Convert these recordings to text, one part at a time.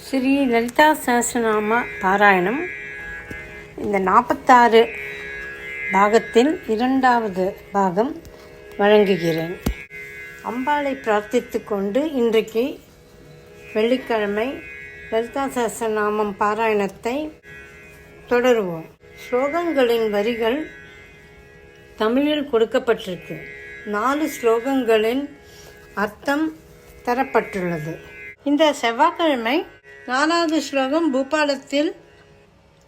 ஸ்ரீ லலிதா சஹஸ்ரநாம பாராயணம் இந்த 46 பாகத்தில் 2வது பாகம் வழங்குகிறேன். அம்பாளை பிரார்த்தித்து கொண்டு இன்றைக்கு வெள்ளிக்கிழமை லலிதா சஹஸ்ரநாமம் பாராயணத்தை தொடருவோம். ஸ்லோகங்களின் வரிகள் தமிழில் கொடுக்கப்பட்டிருக்கு. 4 ஸ்லோகங்களின் அர்த்தம் தரப்பட்டுள்ளது. இந்த செவ்வாய்க்கிழமை 4வது ஸ்லோகம் பூபாலத்தில்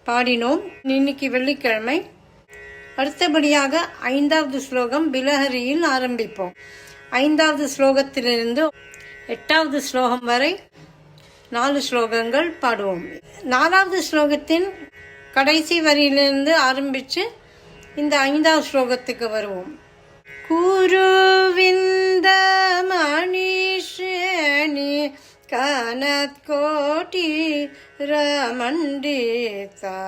பாடினோம். இன்னைக்கு வெள்ளிக்கிழமை அடுத்தபடியாக 5வது ஸ்லோகம் பிலஹரியில் ஆரம்பிப்போம். 5வது ஸ்லோகத்திலிருந்து 8வது ஸ்லோகம் வரை 4 ஸ்லோகங்கள் பாடுவோம். 4வது ஸ்லோகத்தின் கடைசி வரியிலிருந்து ஆரம்பித்து இந்த 5வது ஸ்லோகத்துக்கு வருவோம். குருவிந்த மணிஷேணி கனத்கோட்டி ரமண்டிதா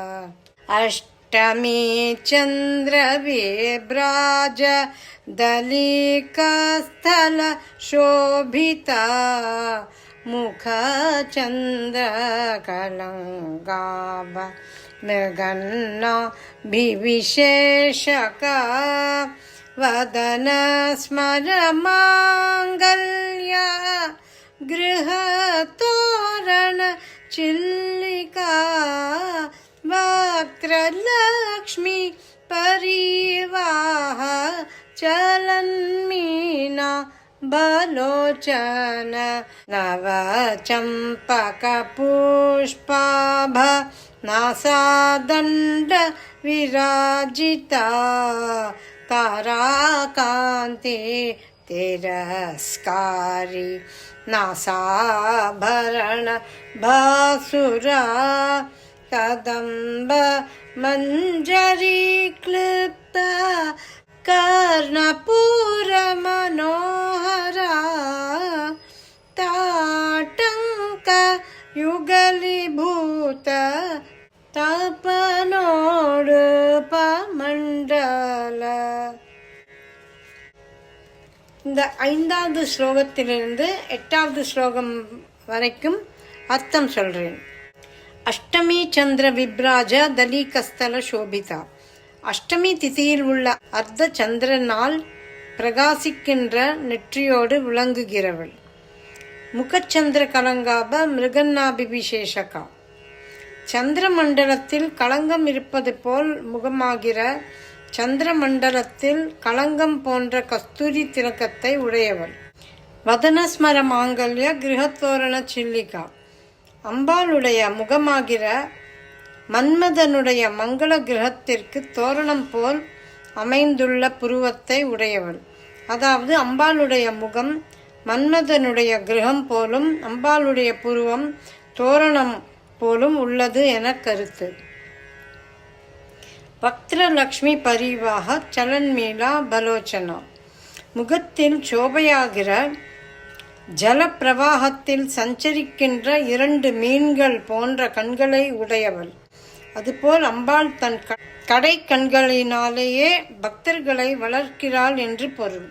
அஷ்டமி சந்திர விப்ராஜ தலிகஸ்தல சோபிதா முக சந்திர கலங்காப மிருகன்னா பிவிசேஷகா வதன ஸ்மர மாங்கல்யா गृहतोरण चिल्लिका वक्त्रलक्ष्मी परिवाह चलन्मीना बलोचन नवचम्पक पुष्पाभ नासादण्ड विराजिता ताराकान्ति तिरस्कारी नासाभरण भासुरा कदम्ब मंजरी क्लिप्त कर्णपूर मनोहरा ताटंक युगलीभूत तपनोडुपमण्डल. இந்த 5வது ஸ்லோகத்திலிருந்து 8வது ஸ்லோகம் வரைக்கும் அர்த்தம் சொல்றேன். அஷ்டமி சந்திர விப்ராஜ தலிகஸ்தல சோபிதா. அஷ்டமி திதியில் உள்ள அர்த்த சந்திரனால் பிரகாசிக்கின்ற நெற்றியோடு விளங்குகிறவள். முகச்சந்திர கலங்காப மிருகன்னாபிவிசேஷகா. சந்திர மண்டலத்தில் களங்கம் இருப்பது போல் முகமாகிற சந்திரமண்டலத்தில் களங்கம் போன்ற கஸ்தூரி திலக்கத்தை உடையவள். வதனஸ்மர மாங்கல்ய கிரகத்தோரண சில்லிகா. அம்பாளுடைய முகமாகிற மன்மதனுடைய மங்கள கிரகத்திற்கு தோரணம் போல் அமைந்துள்ள புருவத்தை உடையவள். அதாவது அம்பாளுடைய முகம் மன்மதனுடைய கிரகம் போலும் அம்பாளுடைய புருவம் தோரணம் போலும் உள்ளது என கருத்து. வக்ரலக்ஷ்மி பரிவாக சலன்மீலா பலோச்சனா. முகத்தில் சோபையாகிற ஜல பிரவாகத்தில் சஞ்சரிக்கின்ற 2 மீன்கள் போன்ற கண்களை உடையவள். அதுபோல் அம்பாள் தன் கடை கண்களினாலேயே பக்தர்களை வளர்க்கிறாள் என்று பொருள்.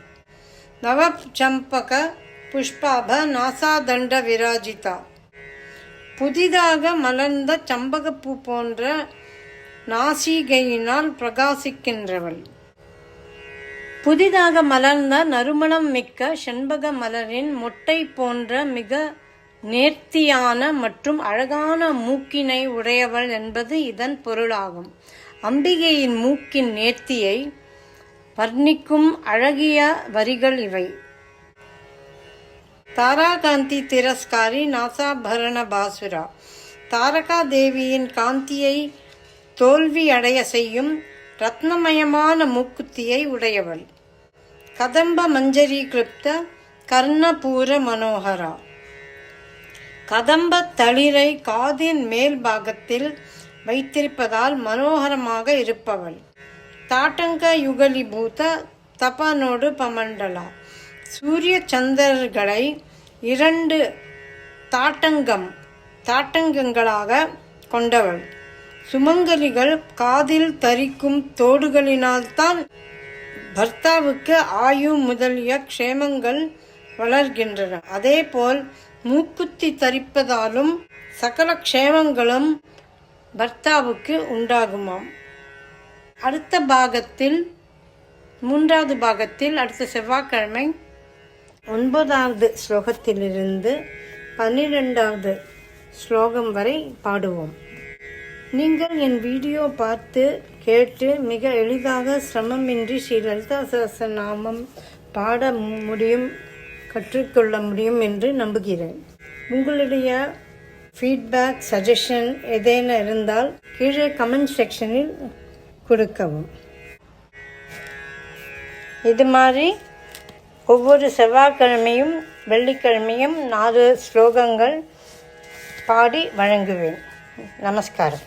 நவ சம்பக புஷ்பாப நாசாதண்ட விராஜிதா. புதிதாக மலர்ந்த சம்பகப்பூ போன்ற நாசிகையினால் பிரகாசிக்கின்றவள். புதிதாக மலர்ந்த நறுமணம் மிக்க செண்பக மலரின் மொட்டை போன்ற மிக நேர்த்தியான மற்றும் அழகான மூக்கினை உடையவள் என்பது இதன் பொருளாகும். அம்பிகையின் மூக்கின் நேர்த்தியை வர்ணிக்கும் அழகிய வரிகள் இவை. தாராகாந்தி திரஸ்காரி நாசாபரண பாசுரா. தாரகா தேவியின் காந்தியை தோல்வி அடைய செய்யும் ரத்னமயமான மூக்குத்தியை உடையவள். கதம்ப மஞ்சரி கிருப்த கர்ணபூர மனோகரா. கதம்ப தளிரை காதின் மேல் பாகத்தில் வைத்திருப்பதால் மனோகரமாக இருப்பவள். தாட்டங்க யுகலிபூத தபனோடு பமண்டலா. சூரிய சந்திரர்களை 2 தாட்டங்கங்களாக கொண்டவள். சுமங்கலிகள் காதில் தரிக்கும் தோடுகளினால்தான் பர்த்தாவுக்கு ஆயு முதலிய க்ஷேமங்கள் வளர்கின்றன. அதேபோல் மூக்குத்தி தரிப்பதாலும் சகல க்ஷேமங்களும் பர்த்தாவுக்கு உண்டாகுமாம். அடுத்த பாகத்தில் 3வது பாகத்தில் அடுத்த செவ்வாய்க்கிழமை 9வது ஸ்லோகத்திலிருந்து 12வது ஸ்லோகம் வரை பாடுவோம். நீங்கள் என் வீடியோ பார்த்து கேட்டு மிக எளிதாக சிரமமின்றி ஸ்ரீ லலிதா சஹஸ்ரநாமம் பாட முடியும், கற்றுக்கொள்ள முடியும் என்று நம்புகிறேன். உங்களுடைய ஃபீட்பேக், சஜஷன் ஏதேனும் இருந்தால் கீழே கமெண்ட் செக்ஷனில் கொடுக்கவும். இது மாதிரி ஒவ்வொரு செவ்வாய்க்கிழமையும் வெள்ளிக்கிழமையும் 4 ஸ்லோகங்கள் பாடி வழங்குவேன். நமஸ்காரம்.